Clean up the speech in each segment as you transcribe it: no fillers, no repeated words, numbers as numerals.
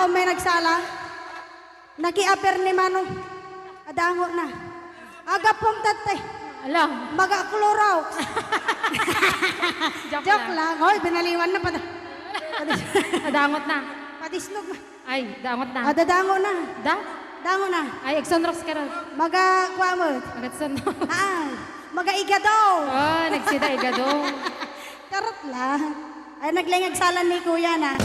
ako may nagsala. Nakiaper ni Mano. Adango na. Aga pong tatay. Alam. Magakluraw. Joke lang. lang. Hoy, binaliwan na pa. Dangot na. Patisnog. Ay, dangot na. Dadango na. Da? Dango na. Ay, Exonrox ka rin. Kuha mo. Mag-Exonrox. Magaiga daw. Oh, nagsida igado. Karot lang. Ay, naglingagsalan ni Kuya na.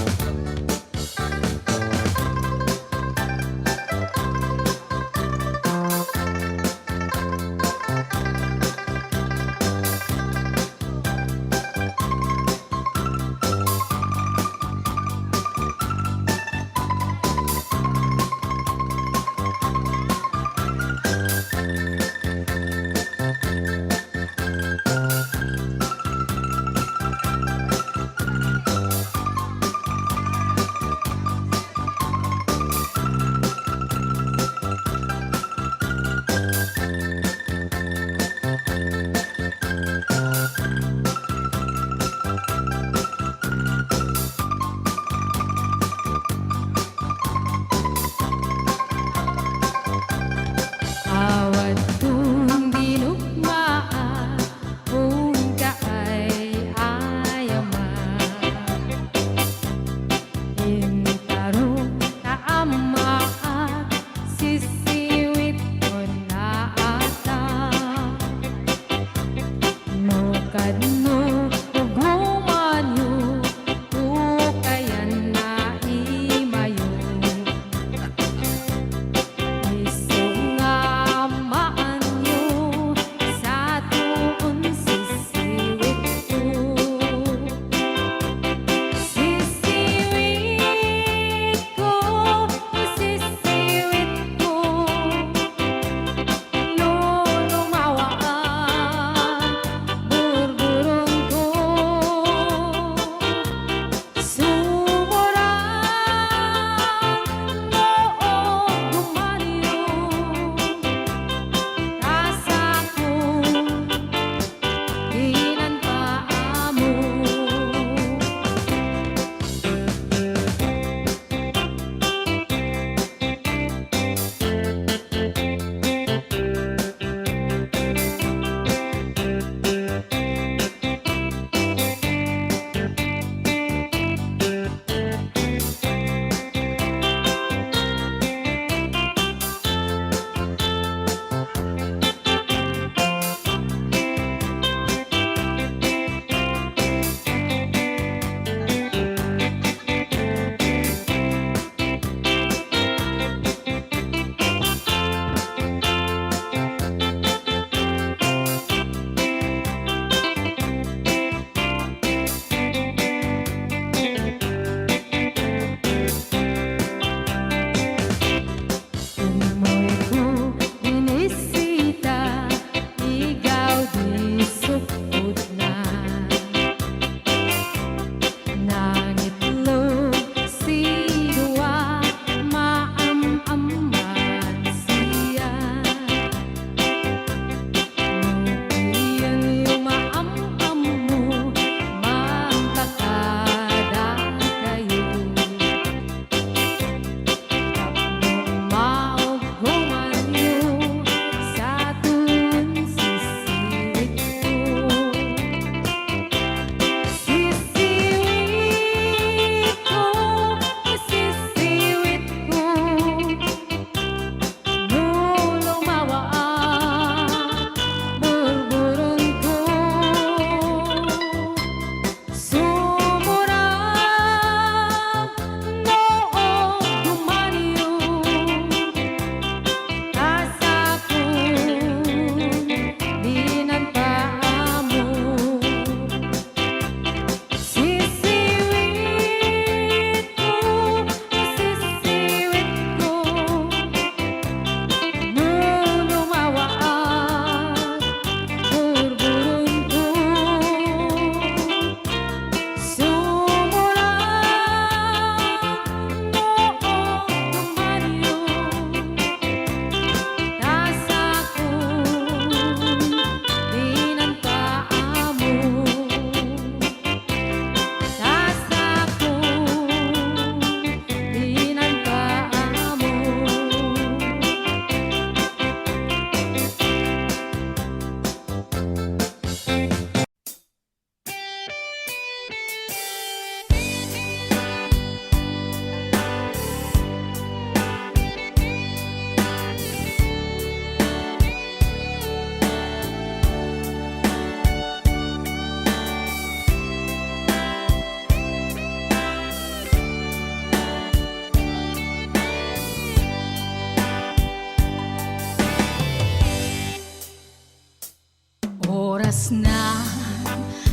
Oras na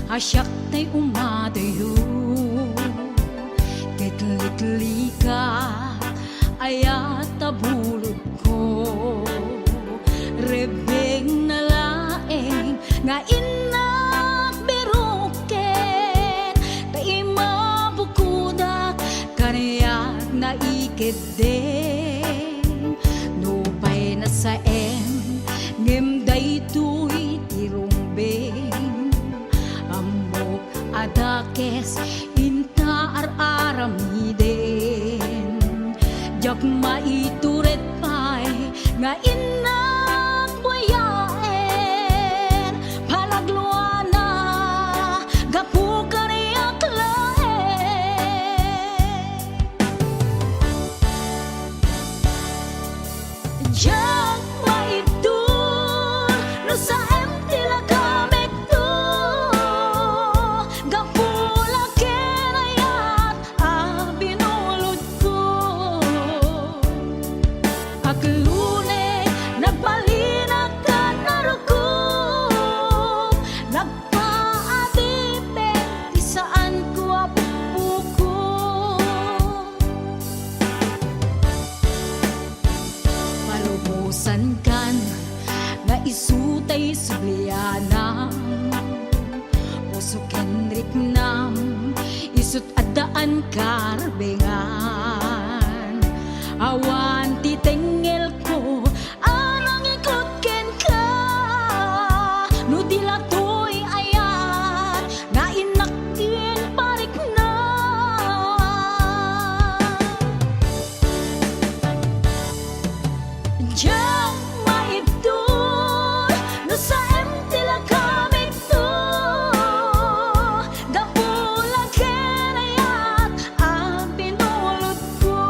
asyak ta'y umadayo, kitlit-li ka ayat tabulod ko. Rebeng na laeng nga inak biruken, kay mabukudak kaniyak na ikideng. Nupay na sa ngem daytoy tirumbeng, ambok adakes inta aramiden. Jak maituret pay nga inak buyaen, palagluana gapu kaniyak laeng. Jak maitur no sa tila kamek to, gapula kenayat binulod ko. Aglune nagpalinag ka narukom, nagpaadipe di saan ko apuko. Palubusan kan nga isutay subliana, puso kenrik nam isut adaan karbengan. Awan titengel ko anang ikot ken ka, no dilatoy ayat nga inakin parik na. Jak maibdol no sa tila kamik to, gapula kenayat binulod ko.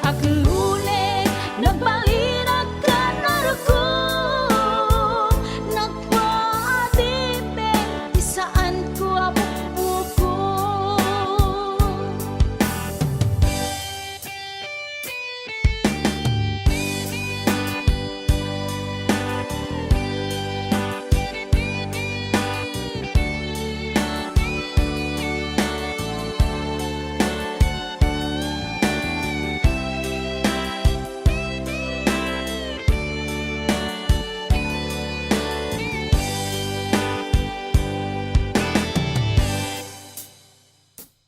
Aglune nagbalinag ka narukom, nagpaadipe di saan ko apupuko.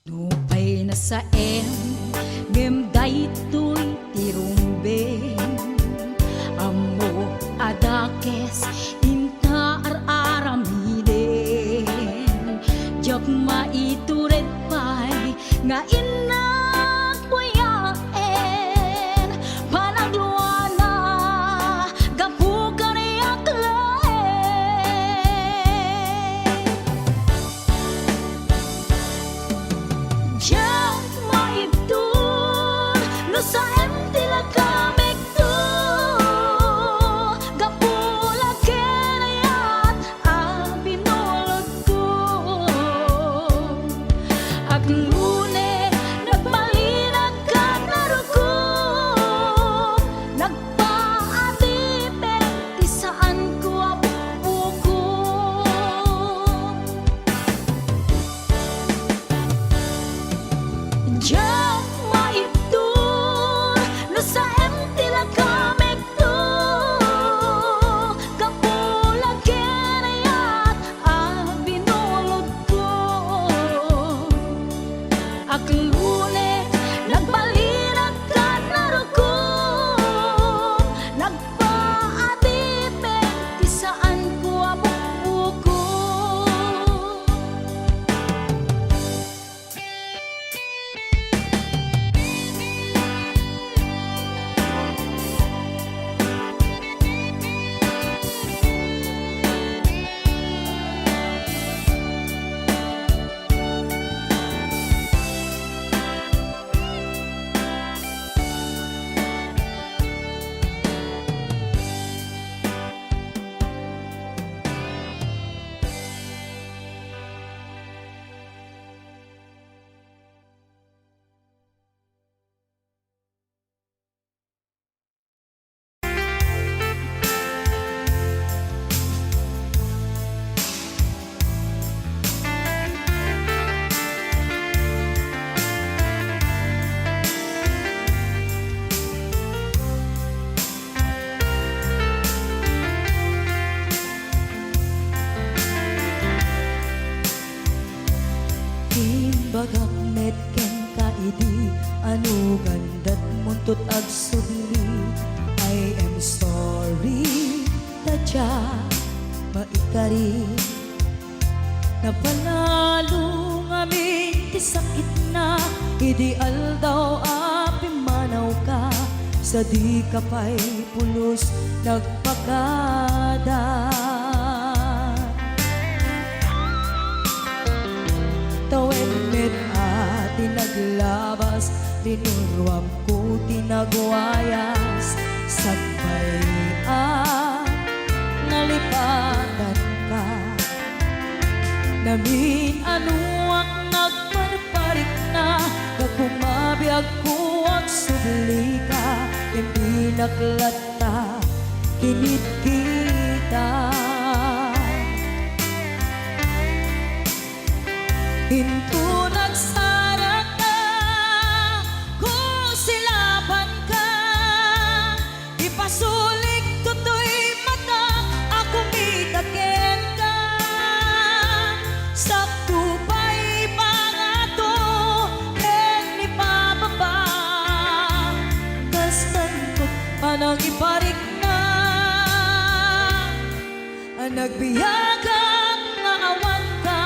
Nupay na sa ngem daytoy tirumbeng, amo adakes inta aramiden. Jak maituret pay nga inak buyaen, panagluana gapu kaniyak laeng. Jak maibdol no sa pari Napanalo ngamin ti sakit na Ideal daw api manaw ka Sa di ka pa'y pulos nagpakada Tawen met ati naglabas Tinuruam ko tinagwayas Sagbay nalipatan ka Namin ano ang nagparparik na Nagkumabiyag ko ang subli ka Hindi naklata, kinit kita Hinto nagsara ka Kung silaban ka Ipasulik tutoy mata Ako mitakin ka Sakto pa'y pangato Ken ipababa Kastan ko't panang iparik na Ang nagbiyagang nga awan ka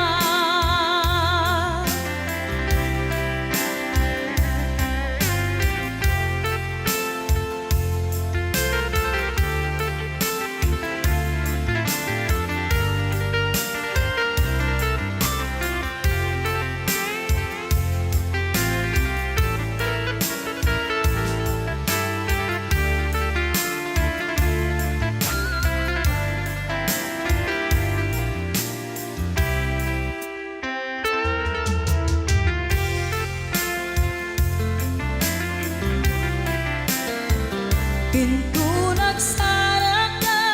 Pinto nagsara ka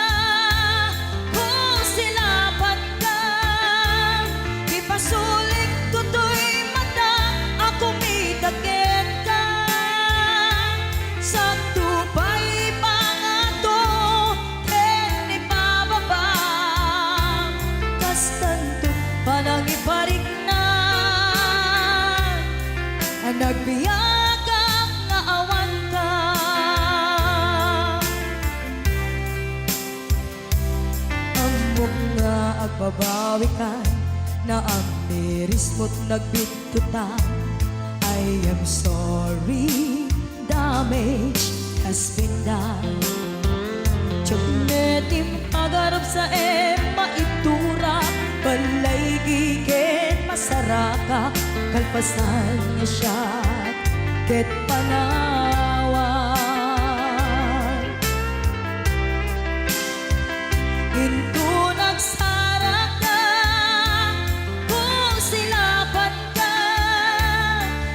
Kung silaban ka Ipasulik tutoy mata Ako mitakin ka Sakto pa'y pangato Ken ipababa Kastan to panang iparik na Ang nagbiyagang nga awan ka nga agbabawi ka na ang miris mo't nagbitutan I am sorry, damage has been done Tiyagnetim agarap sa maitura Balay gigen masaraka Kalpasan niya siya ket panawan Into nagsara ka Kung silaban ka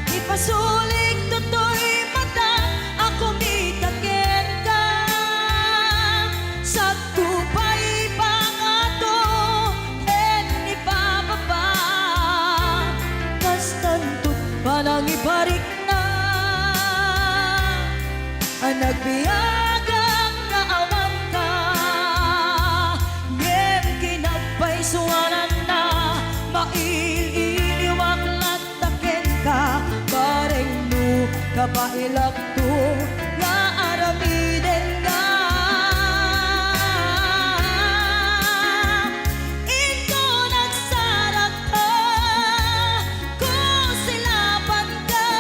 Ipasulik tutoy mata Ako mitakin ka Sakto pa'y pangato Ken ipababa Kastan to't panang iparik na Ang nagbiyagang nga awan ka Suwanan na maililiwag latakin ka Bareng no kapailak to nga aramiden ka Ito nagsarak ka Kung silaban ka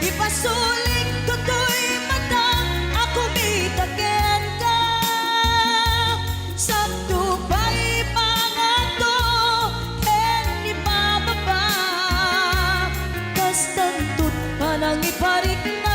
Ipasulik tutoy mata Ako mitakin ka Sakto pa'y pangato Ken ipababa Kastan to't panang iparik na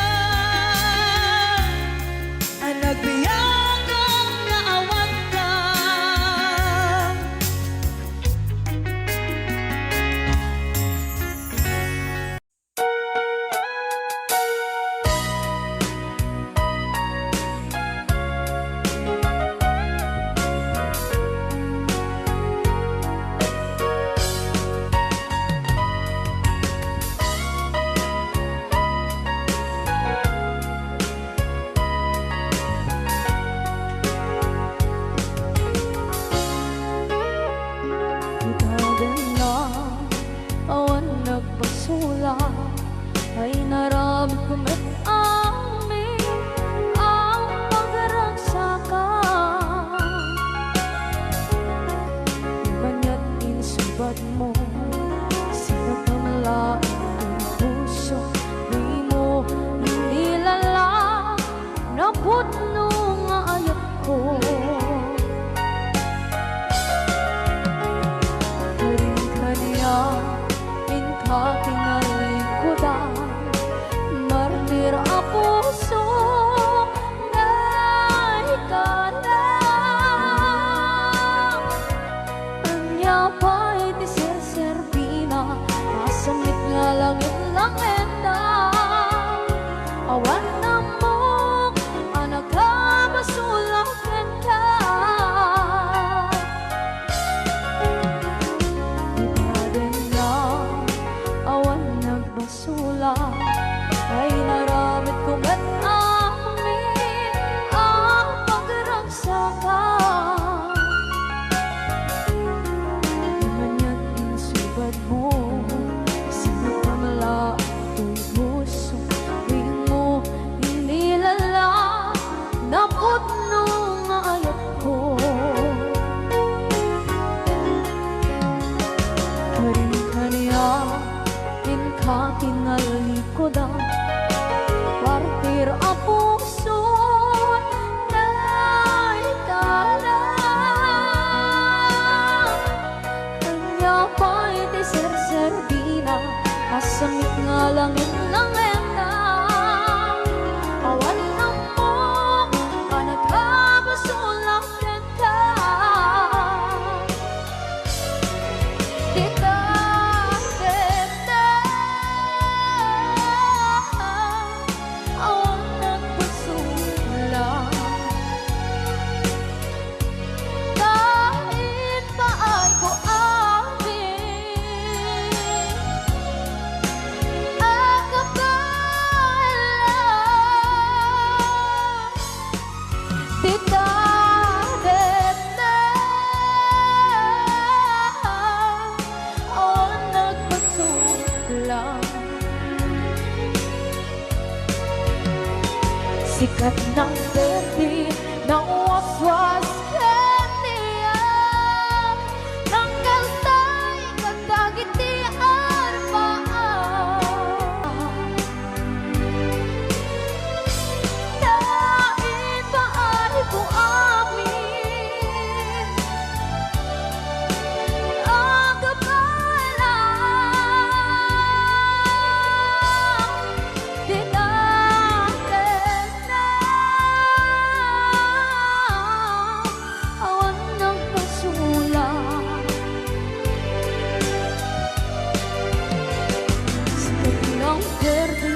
Sikat ng berde ng waswas kaniya Tanggal tay katagiti arbaan Naibaari ko amin Ang kapala Dinangan na awan ng pasula Sikat ng berde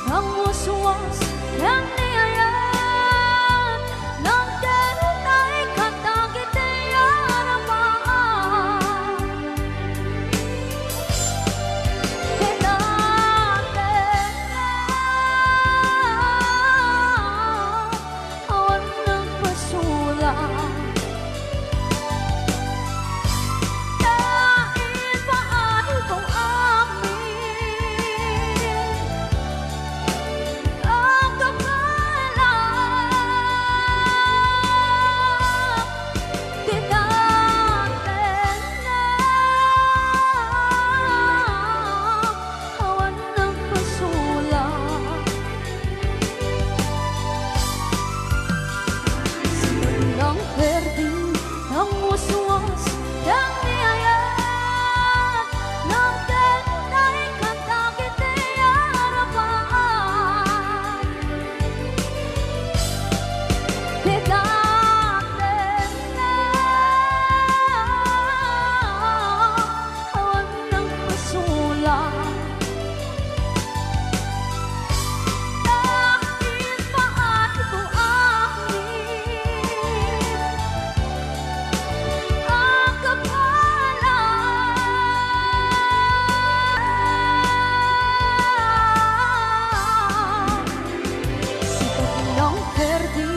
ng waswas ng niyayan Ng ganun ay katagiti aramaan Dinangan na awan ng pasula Dahil paano kung amin ang kapala Dinangan na awan ng pasula Silang berde ng waswas ng niyayan Ng ganun ay katagiti arapan Dinangan na awan ng pasula Dahil paano ko amin ang kapala Sikat ng berde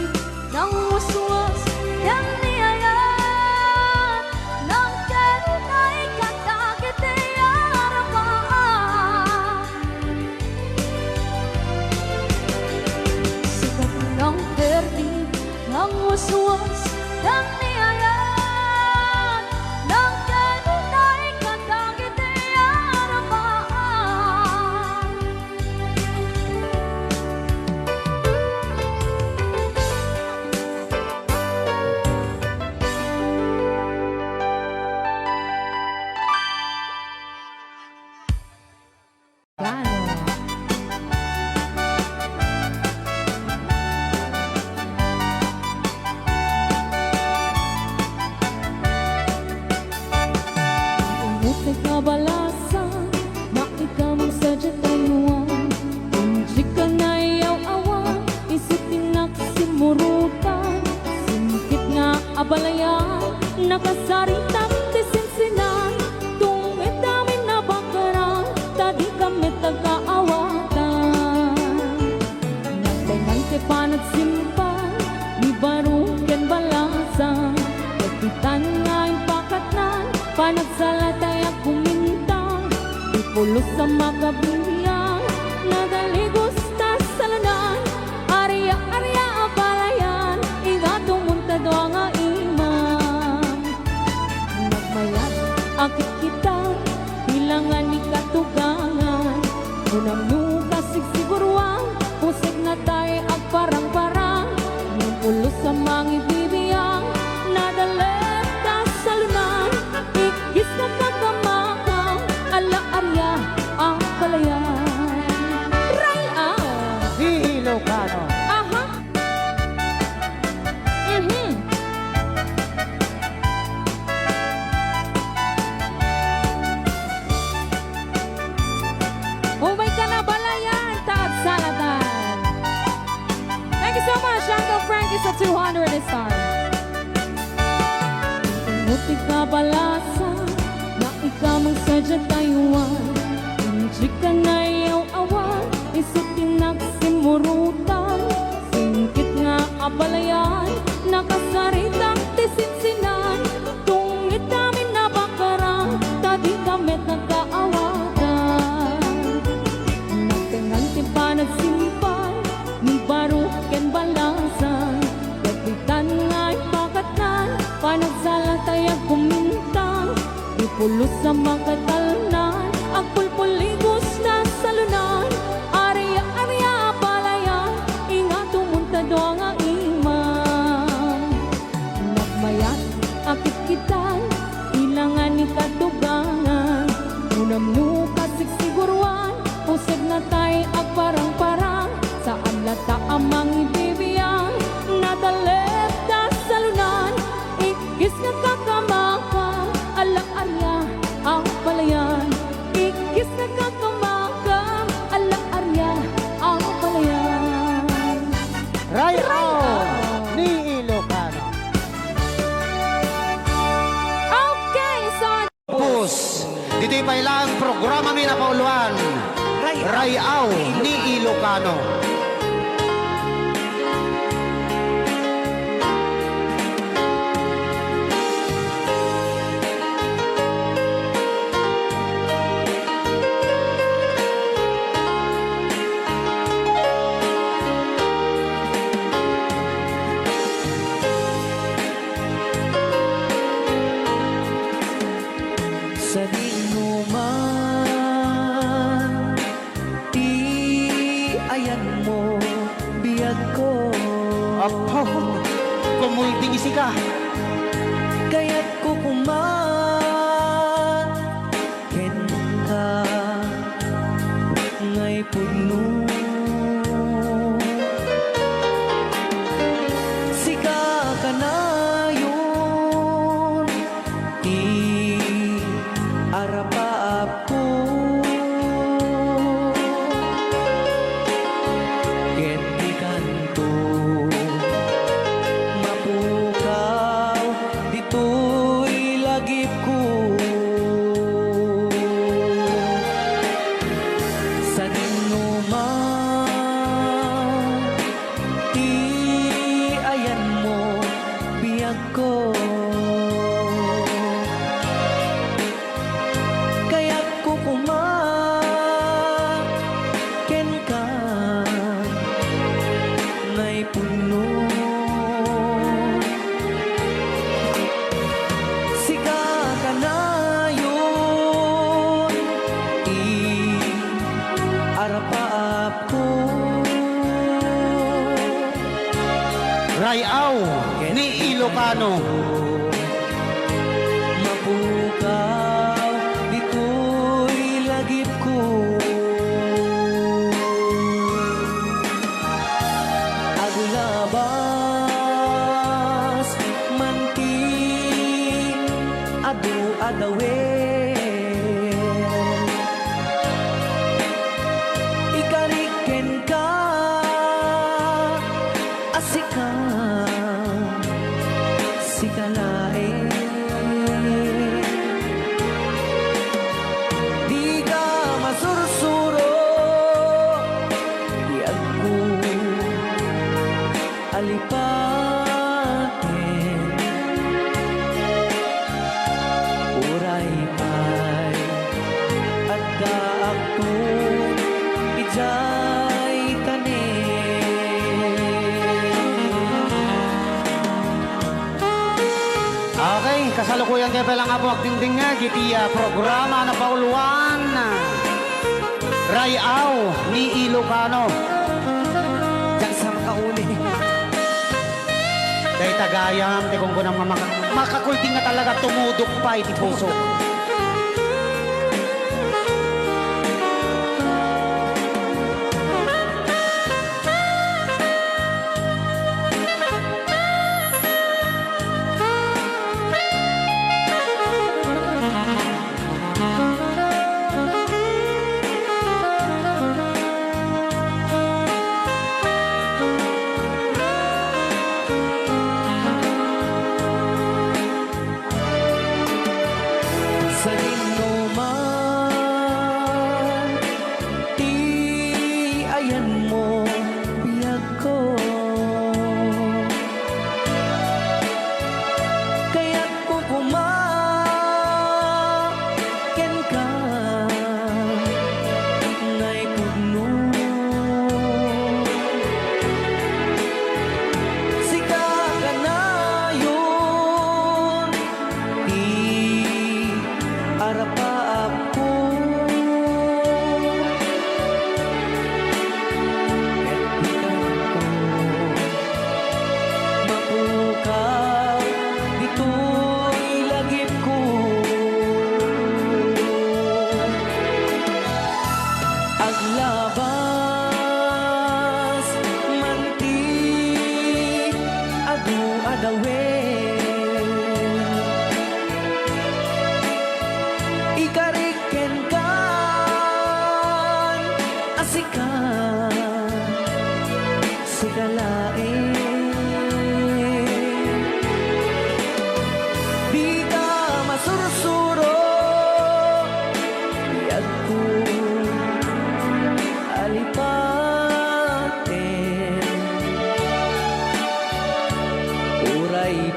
ng waswas ng niyayan Ng ganun ay katagiti arapan Sikat ng berde ng waswas ng niyayan Ng ganun ay katagiti arapan Plano. Umutik na balasa na ikaw mong sadya tayuan Hindi ka na iyaw awan Isitin nagsimurutan Simkit nga abalayan Nakasaritak tisinsinan Tungit namin na bakaran Tadi kami tagkaawatan Nagtainang tipanat simpan Ni baruken balasan Kapitan nga yung pakatnan Panagsalatay ang kumintang Ipulos sa makabiyang Nagaligos ta sa lanan Arya-arya abalayan Igatong muntado ang imam Nagmayat akit kita Hilangan ni katugangan Unang nukasig siguruan Pusig na tayo ang parang-parang Yung pulos sa mga ibibiyang Nadalit ka sa lunan Ikis na kagamakang Ala-arya ang palayan Ray out Ilocano. Aha Umay ka na balayan Taag salatan Thank you so much Uncle Frankie sa 200 star Umuti ka balasa Na ikaw mong sadya tayuan Hindi ka na iyaw awan Isitin nagsimurutan Singkit nga abalayan Nakasaritang tisinsinan Tungit namin na bakarang Tadi kami nagkaawatan Nagtangan tipa nagsimpan Ni baruken pulos sa makatalanan, ang pulpuligos na salunan, arya-arya palayan, ingat tumuntado ang imam. Nakmayat, akit kitan, ilangan ni katugangan, unam nuka sigsiguruan, usag na tay ag parang-parang, saan lata amang ibibiyang, nadalet na salunan, ikis nga kakamaka, ala-arya ang palayan, ikis nga kakamaka, ala-arya ang palayan. Rayo ni Ilocano. Okay, so Pus, dito'y pailang programa may napauluan. Rayaw ni Ilocano. sa dinuman, di ayan mo biyag ko. Apo, kumulting isi ka. Kaya't ko ken ka ngay puno. Sika ka na yun, arapaap ko. Ken di kanto mapukaw, dito'y lagip ko. Sa dinuman, di ayan mo biyag ko. Kaya't ko ken ka ngay puno. Sika ka na yun, arapaap ko. Rayaw ni Ilocano. Mapukaw, dito'y lagip ko. Agulabas, manti, adu-adawen. Ikariken ka, asikang, sikalain. Di ka masursuro, di ako alipatin. Uray pa'y at daakto, ijay tanin. Okay, kasalukuyan kayo palang nga po agdingding nga gitiya programa na pauluan. Rayaw ni Ilocano. Diyan sa makauli. Kay tagayam, te kung kunang makakulting na talaga tumudok pa iti puso.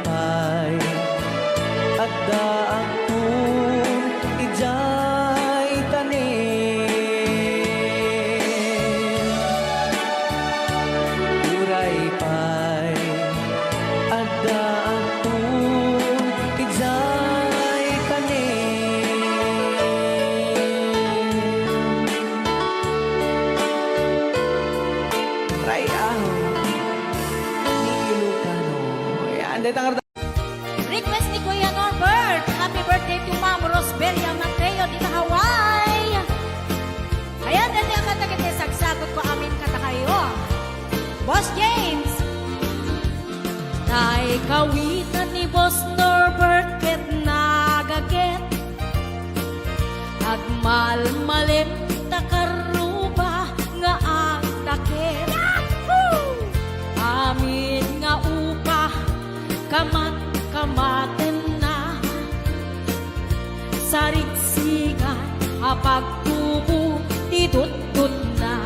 pay at daang kung ijay tanim. Uray pay at daang kung ijay tanim. Ray ahon ni Ilocano. Yan, dito ang Request ni Kuya Norbert. Happy birthday to Ma'am Rosbelia Mateo di Hawaii. Ayan, dati ang katagit sagsagot ko amin katakayo. Boss James. Tay kawitan ni Boss Norbert ket nagaget. Agmal malim takaruba nga ang takit. Amin nga upa kamaten na sarigsigan apagtubo ditutut na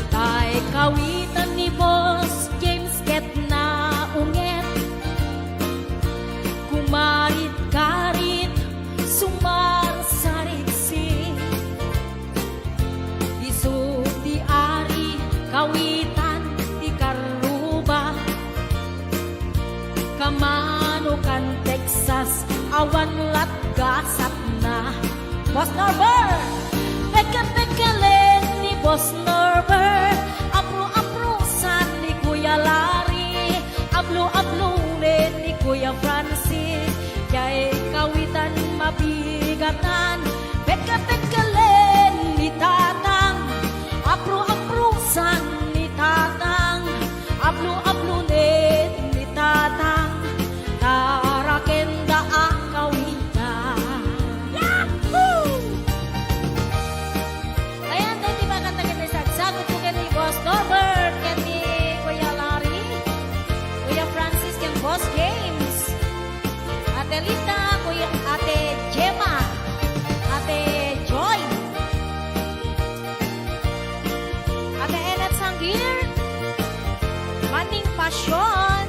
tay kawitan ni Boss James ket na unget kumarit-karit sumar sarigsig isu di ari kawitan di karuba kamanukan Texas awan lat gasap na Boss Norbert peka-pekalen ni Boss Norbert apro-aprosan ni Kuya Larry ablo-ablunin ni Kuya Francis kay kawitan mabigatan peka-pekalen ni Tatang apro-aprosan ni Tatang ablo-ablunin ni Tatang tarakenda ang kawitan. Yahoo! Ayan, dahil di ba katagin na sagsagot ko ni Boss Norbert, kaya ni Kuya Larry, Kuya Francis, kaya Boss James, Ate Lita, Kuya Ate Gemma, Ate Joy, Ate Enet Sanggir, Maning Pasyon,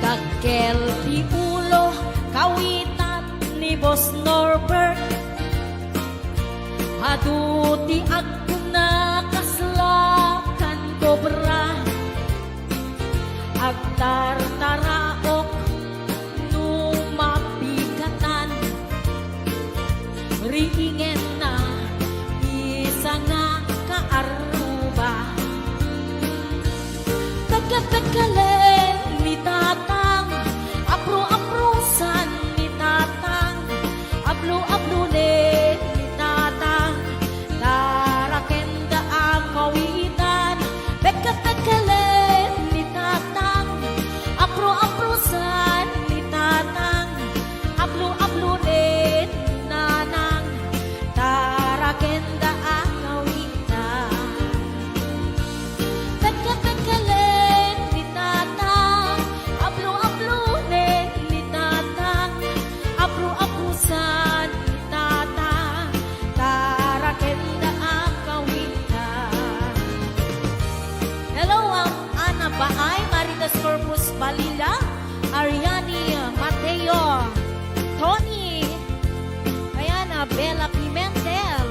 Dagkel di ulo kawitan ni Boss Norbert aduti ako na kaslakan kobra agtartaraok numapigatan riingen na isa nga kaaruba Pagkapagkalen ni Tatang apro-aprosan ni Tatang ablo-ablunin ni Tatang tarakenda ang kawitan Pagkapagkalen ni Tatang apro-aprosan ni Tatang ablo-ablunin ni Nanang tarakenda ang kawitan Pagkapagkalen ni Tatang ablo-ablunin ni Tatang abro-abrusan ni Tatang tarakenda ang kawitan Hello, Ana Baay, Maritas Corpus Balila, Ariani Mateo, Tony, ayan, Bella Pimentel,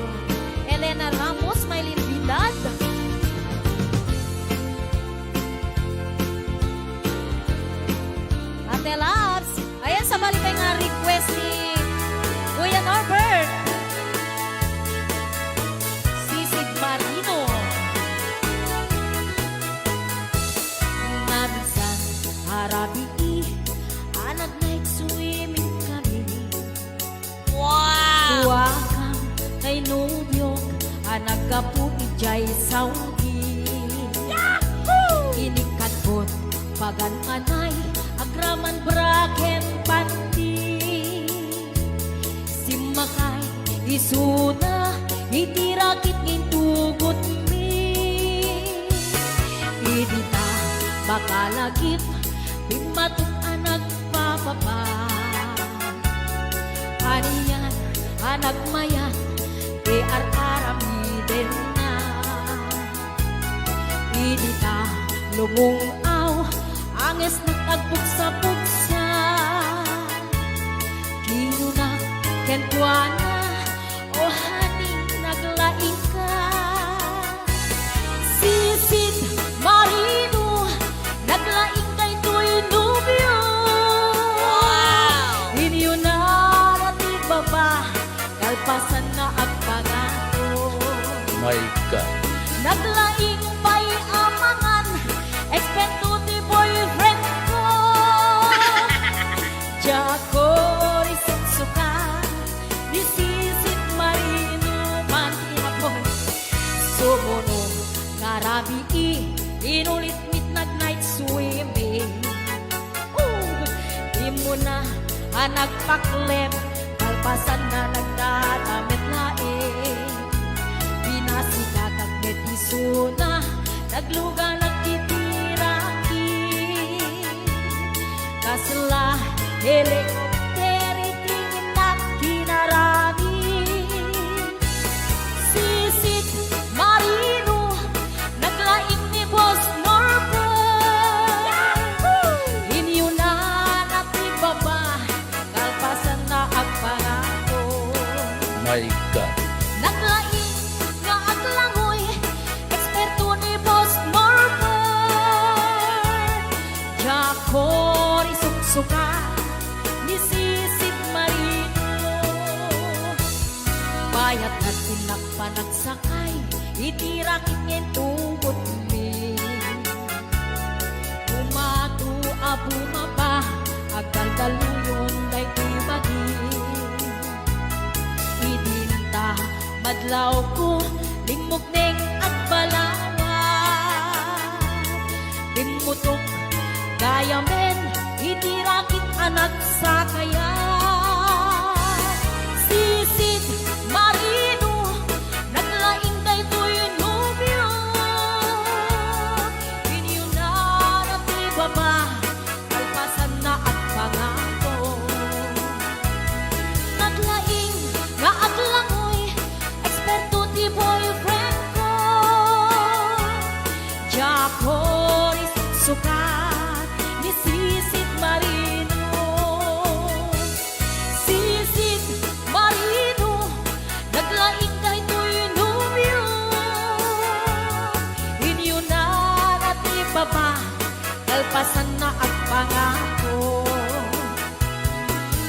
Elena Ramos, Maylin Vidal, Ate Labs, ayan, sa balik nga request ni Kuya Norbert, Sisig Marino, Nabisan, Arabi, anak night swimming kami. Wow! Suwakam kay nubyo, anak kapu ijay Saudi. Yahoo! Inikatbot, pagan anay, agraman braken pati. Simakay, isuna, itirakit ngintugot mi. Idita, bakalagip, bimatok anak papapa. Aniyan, anak mayan, aramiden na. Lumungaw, anges nagtagbuksa-buksa. Kinuna, kentwana, o haning naglaing ka. Sisid Marino, naglaing kay tuy nubyo. Inyo na natin baba, kalpasan na ang pangato. My God. Naglaing pa'y amangan, eksperto ti boyfriend ko. Jako risot suka, disisit marino man tinapon. Sumunong karabi inulit midnight swimming. Di mo na nagpaklep, kalpasan na nagdadamit laing. Pinasika kag metisuna, nagluga nagtitiraki. Kasla helikopteri tingin na kinarami. Sisit Marino, naglaing ni Boss Norbert. Inyo na natibaba, kalpasan na ang pangako. My God. Naglaing nga aglangoy, eksperto ni Boss Norbert. Jako risuksuka, ni Sisit Marino. Bayat na tinakpanagsakay, itirakit ngayon tungkot mi. Umatu abumaba, agkaldaluyon day tibagin. Idinta madlaw ko, lingmok neng agbalawat. Bimutok gaya men, itirakit anak sa kaya. Sisit Marino, naglaing kay tuy nubyo. Inyo na natibaba, kalpasan na at pangako. Naglaing nga aglangoy, eksperto ti boyfriend ko. Jako risot sukat, ni Sisit Marino. Sisit Marino, naglaing kay tuy nubyo. Inyo na natibaba, kalpasan na at pangako.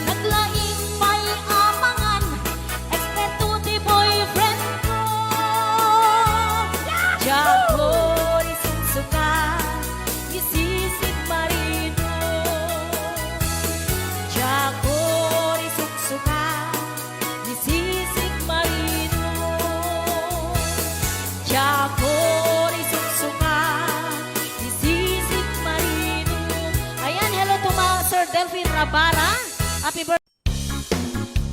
Naglaing may amangan, eksperto ti boyfriend ko. Jako risuksuka, ni Sisit Marino. Jako risuksuka, ni Sisit Marino. Jako risuksuka, ni Sisit Marino. Ayan, hello to mga Sir Delphine Rabara. Happy birthday.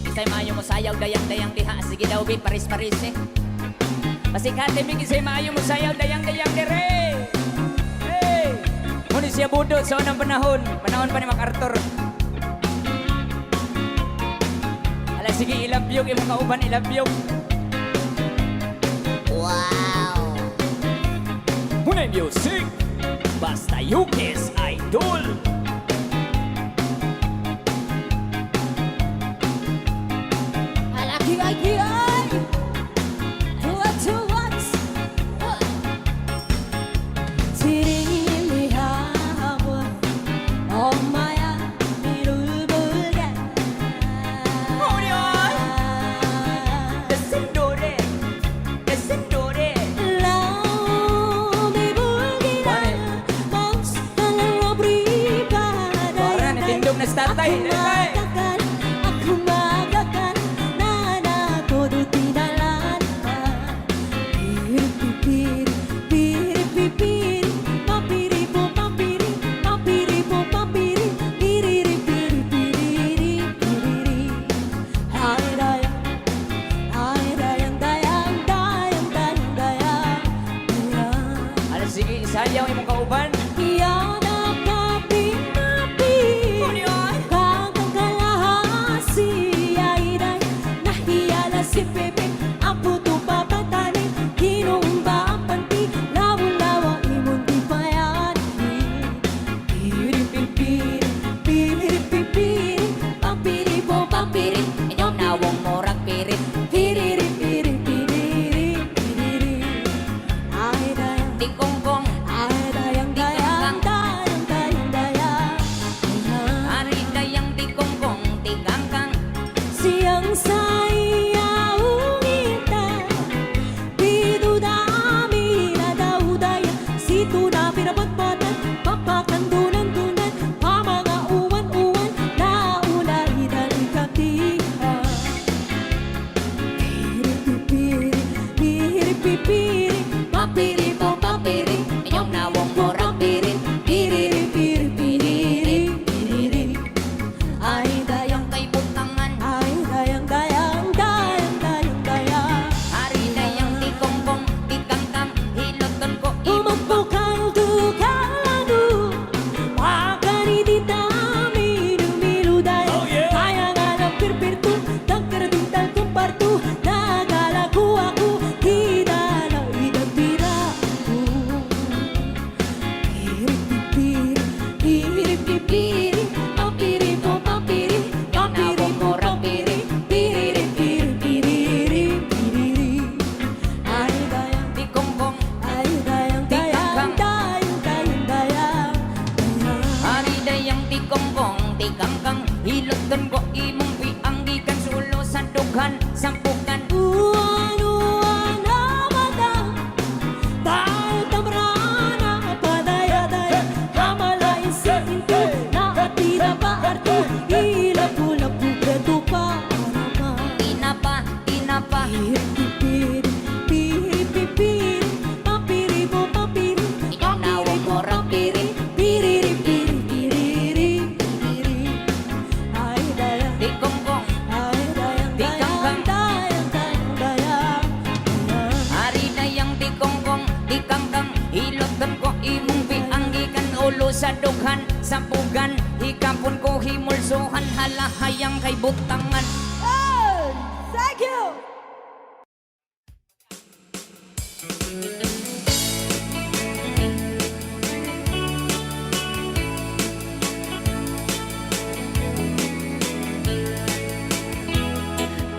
Isay maayo mo sayaw dayang-dayang diha. Sige daw bi paris-paris eh. Pasikate mi isay maayo mo sayaw dayang-dayang dire. Hey! Muni siya budot sa unang panahon. Panahon pa ni MacArthur. Ala sige ilabyog imong kauban ilabyog. Wow! Muna music. Basta Yukis Idol. Alaki ay what to what? 지름이 하고 엄마야 이를 보게 Descendore. Descendore. 라움이 불기라 멍청한 오브리가다 Para nitindog na sa tatay. Tatay. Aku magakan nana todo tinalanta Piri piri piri papiri po papiri papiri po papiri piriri piri piriri piriri Hai dayang dayang dayang dayang dayang Ala sige isayaw imong kauban. Yan ang kapi-napi Kakang kalahasi Ay-day Nahiyala si Pepe Ang puto papatani Kinumba ang panti Lawa-lawa Imundi pa yan pipiri, papiri po papiri, Inyong nawong mo piriri, piriri, piriri, piriri, piriri. Ay dayang, kay butangan. ay dayang, dayang, dayang, dayang, dayang. Hari dayang di kongkong, di kangkang, hiloton ko Umagpukang tukalado, pakanitita, milu-milu dayang. Kaya nga ng pirpirtu, tangkaratintal kumpartu, nagalago ako, kita na idagpira. Piripipiri, papiri po papiri, papiri po papiri, piriri, piriri, piriri, piriri. Ay dayang, di kongkong. ay dayang, dayang, dayang, dayang, dayang, dayang. Hari dayang di kongkong, di kangkang, hiloton ko imong pianggikan sulo sa dughan, sampukan. Uwan-uwan na mata, dahil tamrana, padaya-daya, kamalain sa pinto, nakatira pa arto, ilapu-lapu preto pa, arama. Tinapa, tinapa. Piripipiri, piripipiri, papiri po papiri, Inyong nawong mo papiri, piriri, piriri, piriri, piriri. Ay dayang, di kongkong. ay dayang, Di dayang, kangkang. dayang, dayang, dayang, dayang. Hari dayang di kongkong, di kangkang, hiloton ko imong pianggikan ulo sa dughan, sampugan, hikapon ko himulsuhan, halahayang kay butangan. Oh, thank you.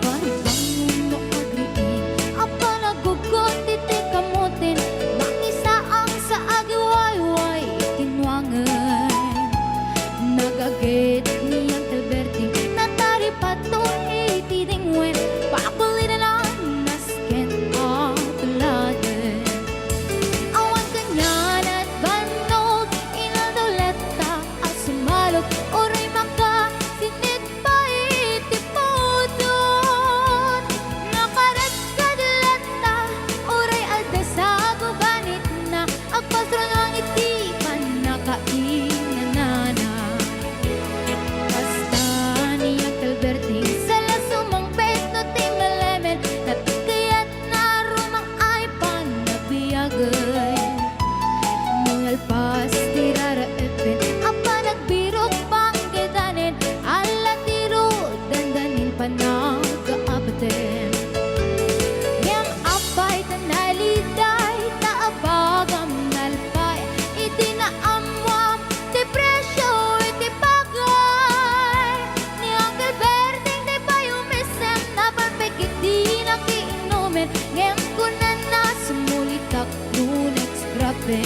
Paribangon no agriin, apa nagugot iti kamutin, mangisaang sa agiwayway kinwangan. Nagagit niyang Alberti, natari paton iti dingwen, pakulinan lang nasken ang tuladen. Awan kanyan at banog, inaldoleta at sumalog, oray maka, sinit pa itipudon. Nakarat ka dilata, oray alda sa gubanit na, agpastro ng itipan, nakainanana. Basta niya Alberti, sala sumang peto ti malemen, natikayat na rumang ay panabiyagay. Mungalpas tirara epen, apa nagbirok pang kedanin, ala tiro dandanin panagkaabaten. Yang apay tanaliday, taabagam nalpay, iti naamwam, ti presyo, iti bagay. Ni Uncle Berting, di pa yumisem, napanpikit di nakiinumin, ngayon ko na sumulitak nunex grabe.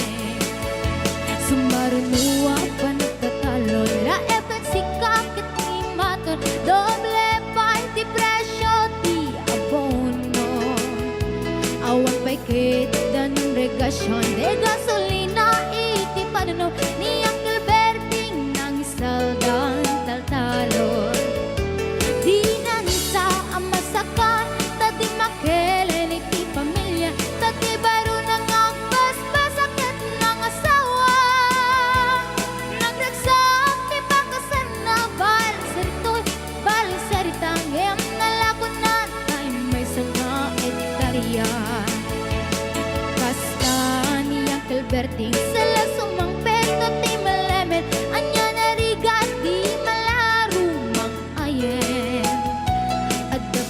Sumarunua pa nagtatalon, la efek si kakit ni maton, doble pa ti presyo, ti abono. Awan pa'y kita ng regasyon, de gasolina iti panuno, ni Uncle Berting nang isaldan taltalon. Di na nisa ang masakan, tadi makelen iti pamilya, tadi baro nang agbasbasakit ng asawa. Nagragsak ti pakasan na balisarito'y ngayam nalako na tayo may sanga etarya. Basta ni Uncle Berting, sala sumang peto ti malemen, anya narigat di malarumang ayen. Adap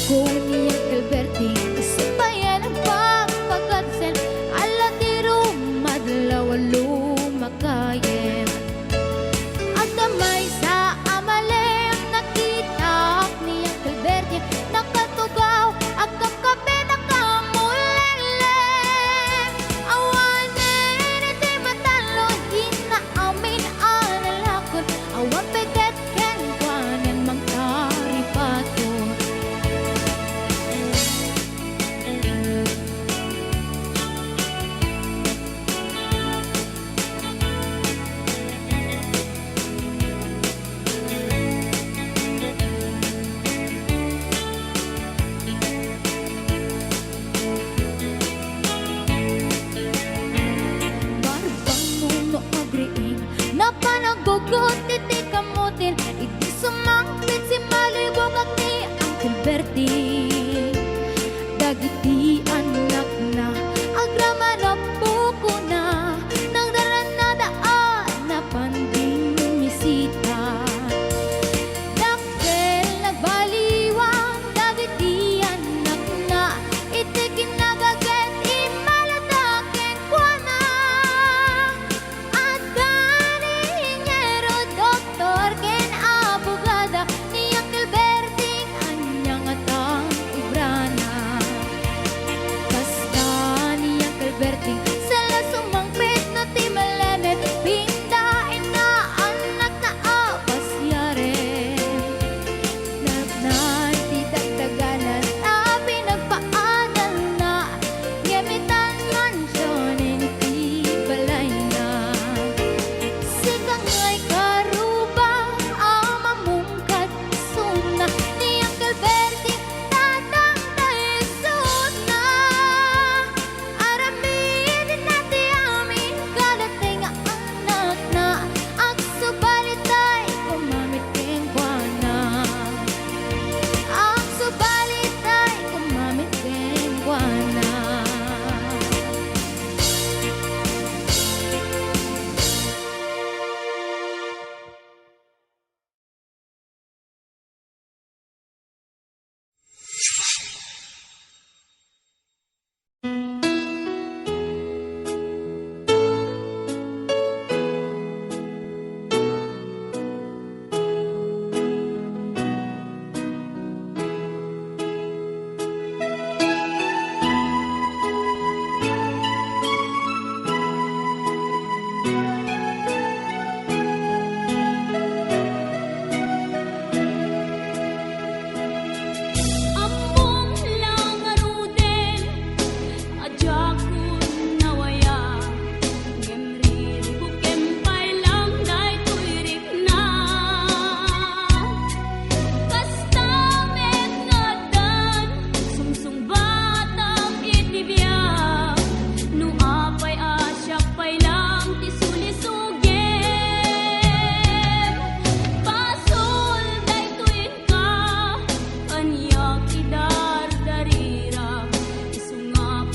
ko ni Uncle Berting, isubayan ang pagpagkatsen, ala tiro madlaw lumakayen. At damay sa amalem, nakita ni Uncle Berting, nakatugaw, agkakape nakamulele. Awanin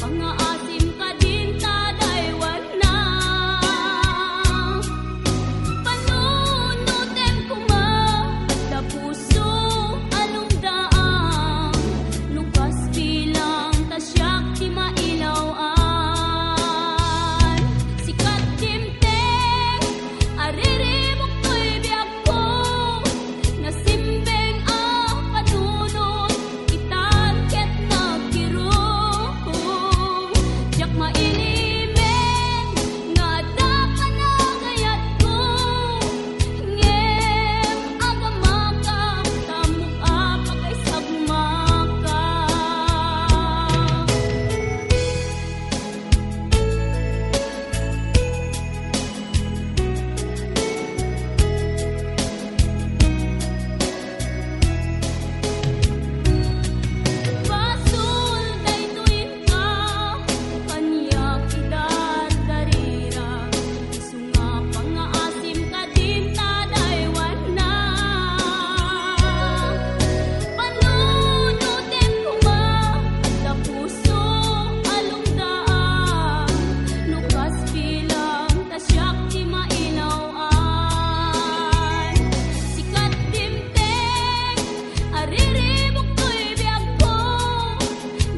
pangaasim ka din tadaywan na. Panunutin ko ma da puso alungdaang nugas bilang tasyak di mailawaan. Sikat timteng ariribok ko'y biyag ko nasimbeng ang panunod itan ket nagkiro. Diyak mailimen nga da panagayat ko ngem agamaka tamuk apakay sagmaka. Pasul daytoy ka kanya kidardarira isunga pangaasim ka din tadaywan na. Panunutin ko ma da puso alungdaan nukas bilang tasyak di mailawaan. Sikat timteng ariribok ko'y biyag ko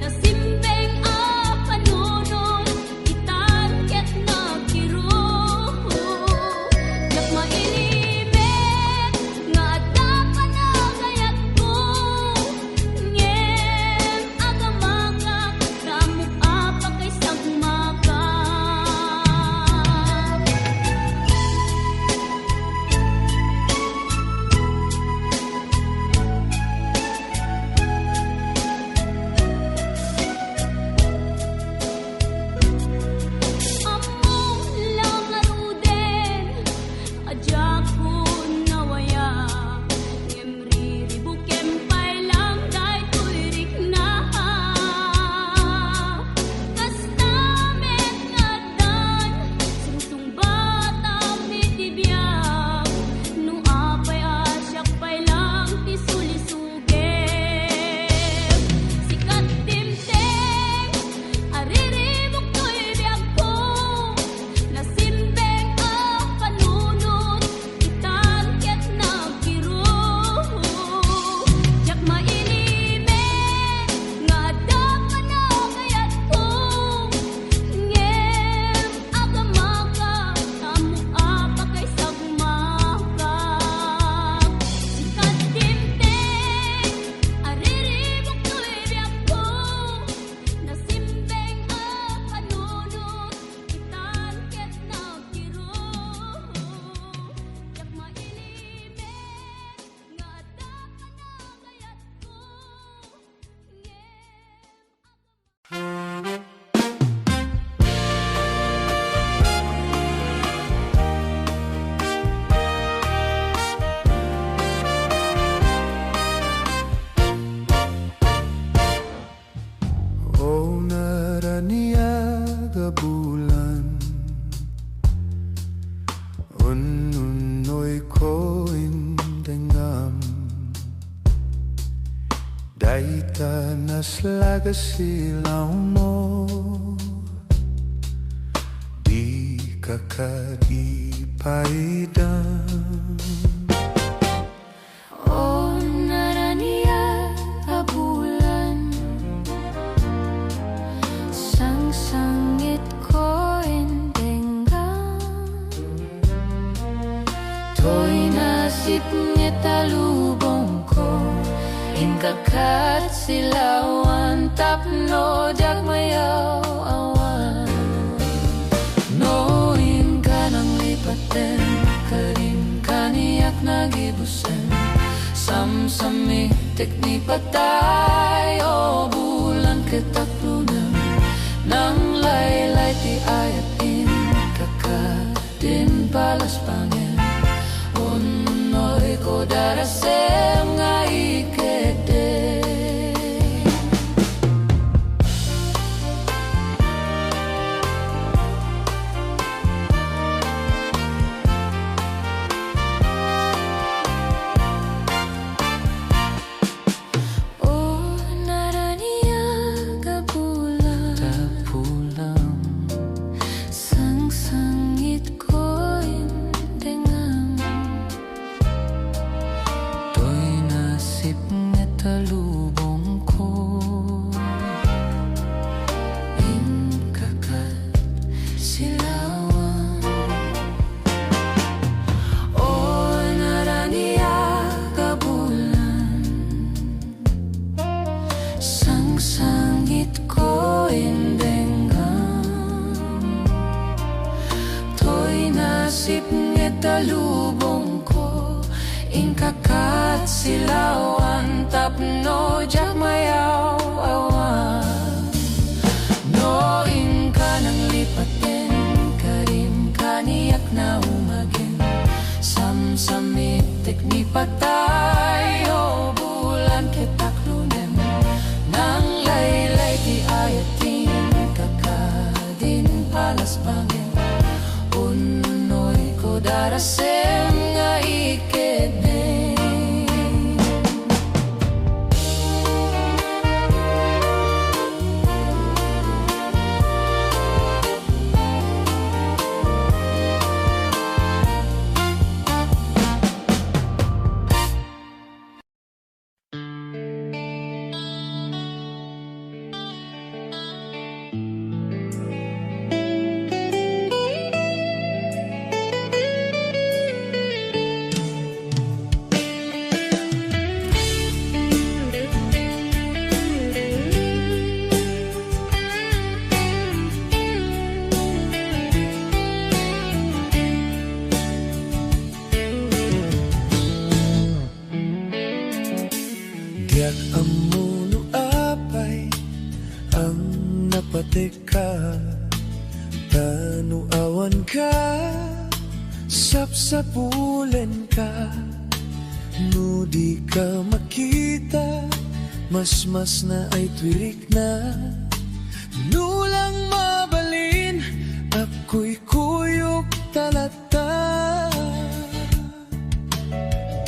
nasimbeng ang panunod itan ket nagkiro. Diyak mailimen nga da panagayat ko ngem agamaka tamuk apakay sagmaka. Among lang aruden adya ko nawaya ngem riribukem pay lang daytoy rikna. Kastamet nga dan sungsung bata mitibiyag no apay asyak pay lang ti sulisugem. Sikat timteng ariribok ko'y biyag ko nasimbeng ang panunod itan ket nagkiro. Diyak mailimen nga da panagayat ko ngem agamaka tamuk apakay sagmaka. Sikat timteng ariribok ko'y biyag ko nasimbeng ang panunod itan ket nagkiro. Diyak mailimen nga da panagayat ko ngem O naraniaga bulan ununoy ko indengam daita naslaga silaw mo di kakadipaidam. O narania bulan sang-sangit ko indengam toy nasip niya talubong ko inkakat silawan tapno jagmayaw awan no inka nang lipaten karing kaniyak nagibusen samsami tekni patay o bulan ketaklunan nang laylay ti ayat in kakadin balas pangin unoy ko darasem nga ikede. Oh salubong ko Ingkakat silawan tapno jak mayaw awan No ingka nang lipatin karim kaniyak na umagin Samsamit tekni patay o bulan ketak lunem Nang laylay di ayatin kakadin palas bangin Unoy ko darasem nga ikedin Yak amuno apay ang napatika Tanu awan ka sapsapulen ka Nudi ka makita mas na ay twirik na Nulang mabalin ako'y kuyok talata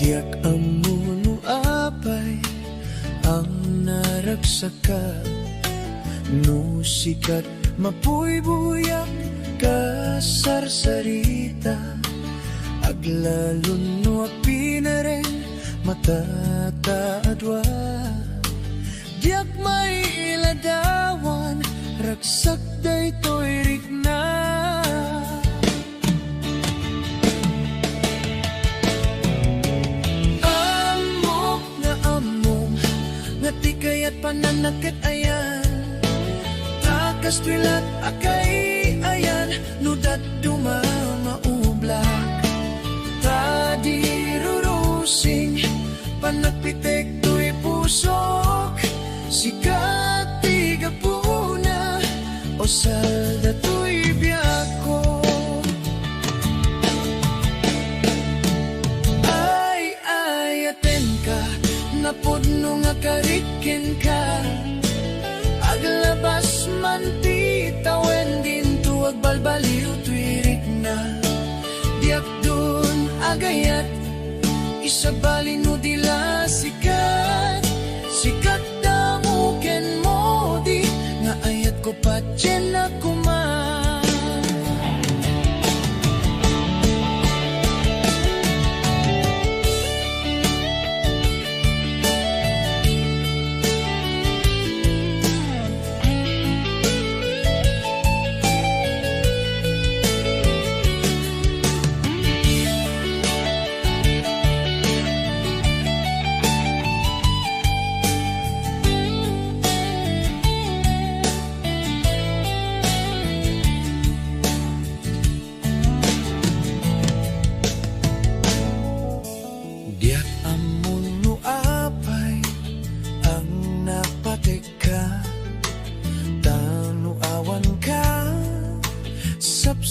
Tiyak amuno apay ang naragsaka No sikat mapuy-buyak kasarsarita Aglalon no apinaren matataadwa Diyak may iladawan ragsak daytoy rikna Ngati kaya't pananakit ayan Takas twilat akay ayan Nudat dumamaublak Tadi rurusing Panagpitek to'y pusok Sikat tiga puna O salda to'y biyako Ay, aten ka Napudno nga karikin ka Aglabas man ti tawen din tuwag balbaliw twirik na Diyak dun agayat Isabali no dila sikat Sikat damuken mo di Nga ayat ko patyen na kuman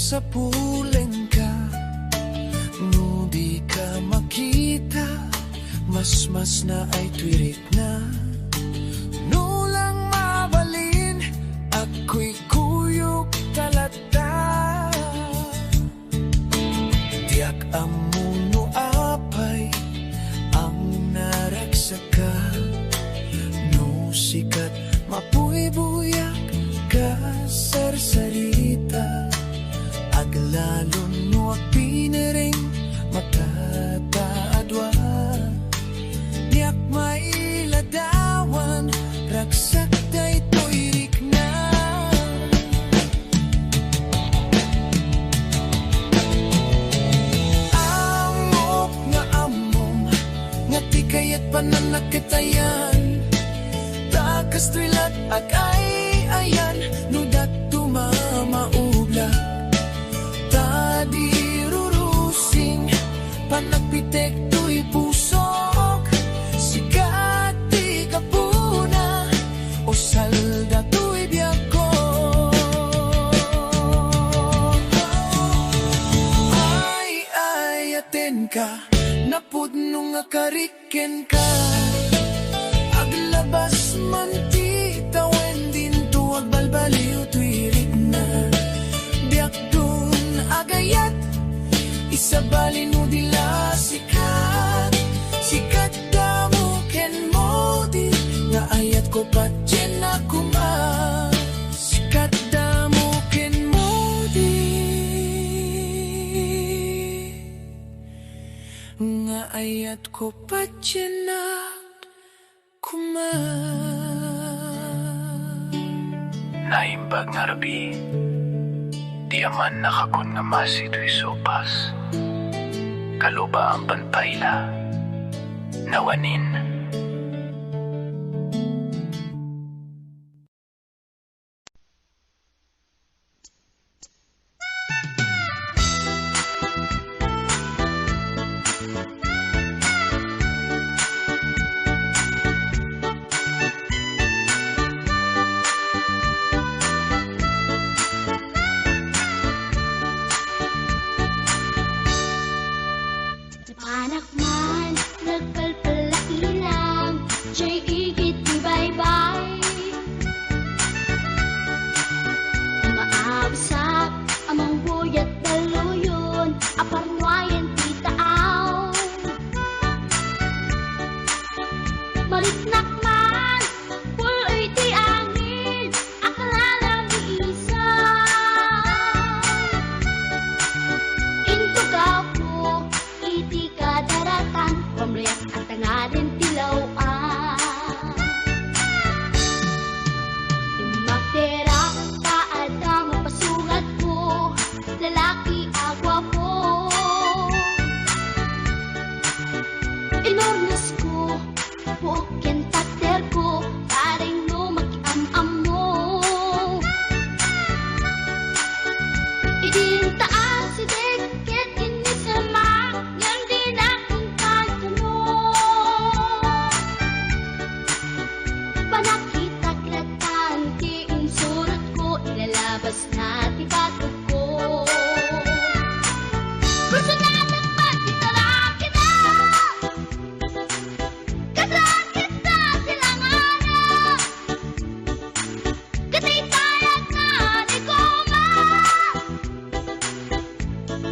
Sa puleng ka Nudi ka makita Mas na ay twirik na Nulang mabalin Ako'y kuyok talata Tiyak amuno apay Ang naragsaka No sikat mapuy-buyak Kasarsarita Aglalon no pinaring matataadwa Diyak mailadawan Ragsak daytoy rikna Amok nga amom Ngati kaya't pananakitayan Takas twilat agay ayan Nudat tumamaubla ka napudno nga kariken ka aglabas man ti tawen din tuwag balbaliw tuirik na biyak dun agayat isabalin mo dila sikat sikat damo ken mo di nga ayat ko patyen ako ma sikat damo ken mo di nga ayat ko patyen ako ma Naimbag nga rabi, di aman nakakon nga masito'y sopas. Kaluba ang pantayla, nawanin. Anak man, nagpalpalailang, siya'y igit ni bye-bye. Maabsak, amang buyat daluyon, aparwayan titaaw. Maritnak man, puloy ti angin, akala ni isa. Intugaw ko, iti kadaratan, pamlayak at tangarin tilawaan. Magtera, taadang pasungat ko, lalaki agwa po. Inornos ko, buok yan takder ko, paring no makiam-am mo. Idintaan si Deket inisama, yan din aking katanong. Panakita kratan, tiin surat ko, ilalabas na tibatog ko. Gusto natin magkitaran kita, kataran kita silanganan. Katitayag na ni Goma,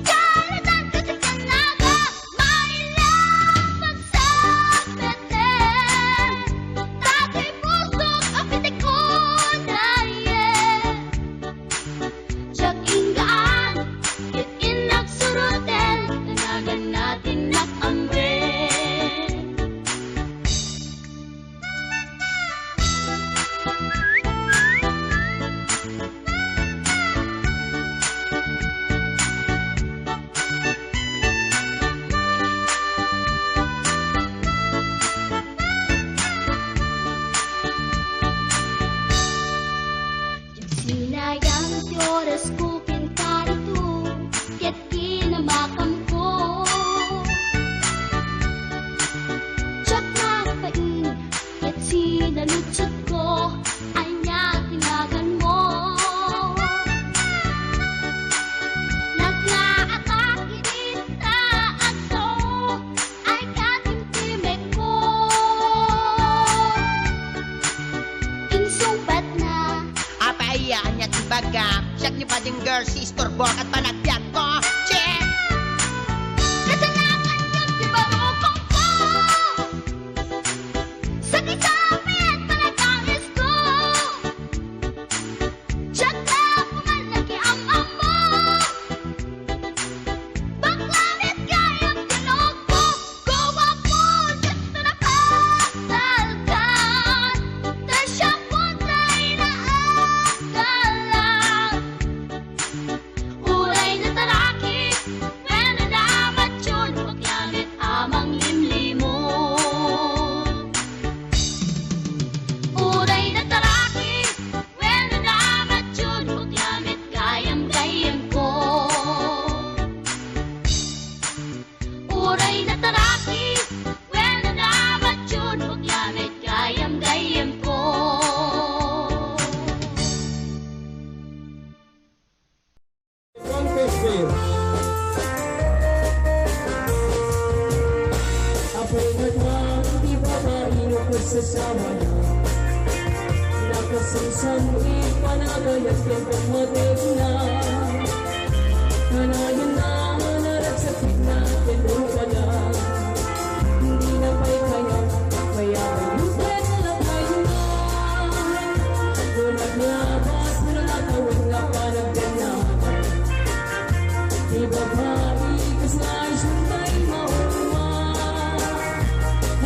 Kalatan kasi kanaga, mailang magsabeten. Tatay pusok, apitik ko dayen. Siyag inggaan, yun inagsurutin, tanagan natin nakamben. Sinayang ti oras ko pintarito, kaya't kinamakam ko. Tsak nakapain, kaya't sinalutsot ko, anya tinagan mo. Naglaatake dita ato, ay katimtimek ko. Insumbat na, Apayaan niya tibaga, siyak ni bading girl, sister bork at panagbiag ko. Check! kasalanan yun, di ba mukong ko? Sa kisapit, panagangis ko. Siyak na pumalaki ang amo. Baklanit kayang tinog ko. Gawa po, dito na pasalkan. Tas siya po tayo na agalan. Uray na talaki, when naman yun, maglamit amang limlimo. Uray na talaki, when naman yun, maglamit gayam-gayam ko. Uray na talaki, when naman yun, maglamit gayam-gayam ko. magsasama na. Nakasamsam ipanagayat kaya pagmatig na. Kanayan na naragsakit na tinupa na. Hindi na pa'y kaya, kaya lupet na lang kayo na. Doon naglabas mo na natawid na panagdanyan. Di babae kasi ay sunday mauma.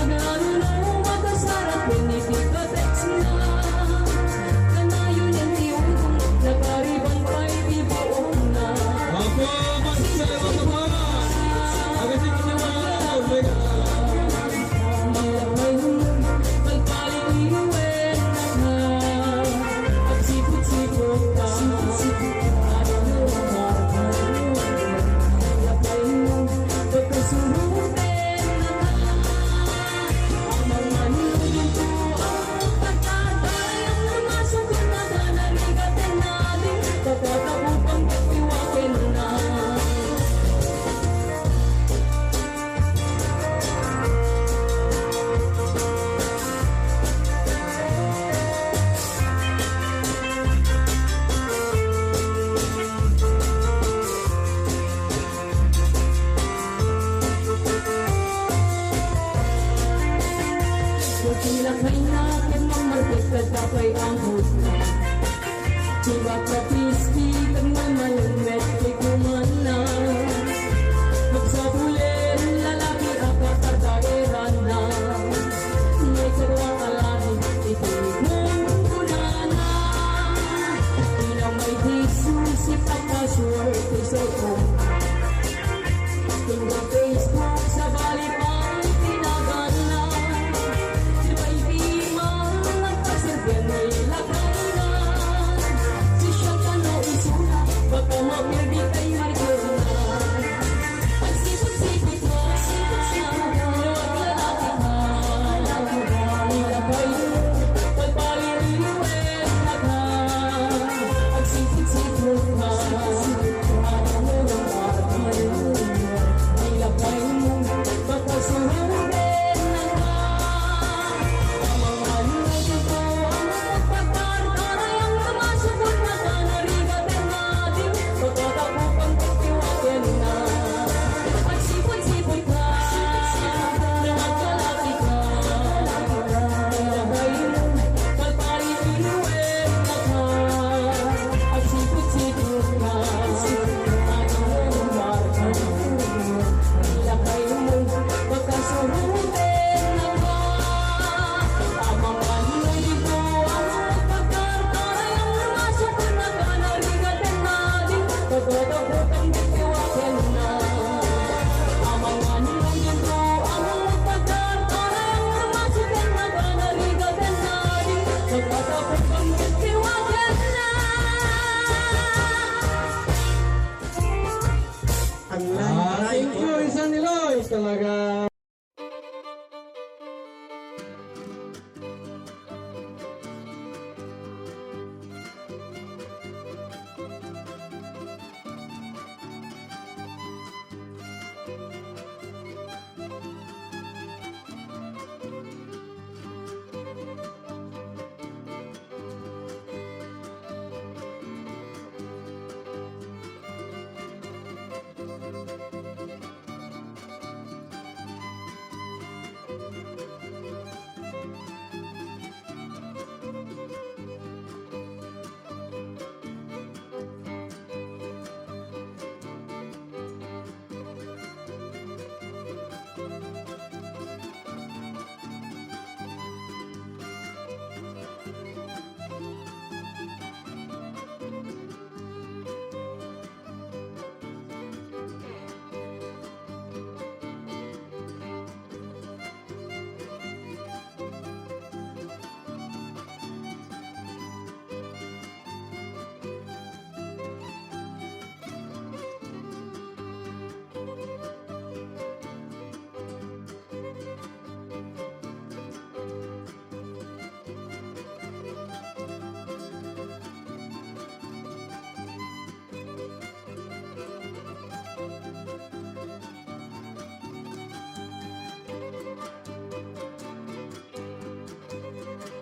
Hagano na umakasarap pinipikatex na. Kanayon yung tiyong nakaribang pa'y ibaon na. Ako, masasaya mo ka ba? Agasin ko naman ako, mega. Kay natin ang market kapay ang husna. Diba kapiski kag mamalunmet kay kumana. Magsabulen lalaki apat kardaeran na. May karwang alahin itig mong kulana. Di na may Jesus ipapaswerte sa kong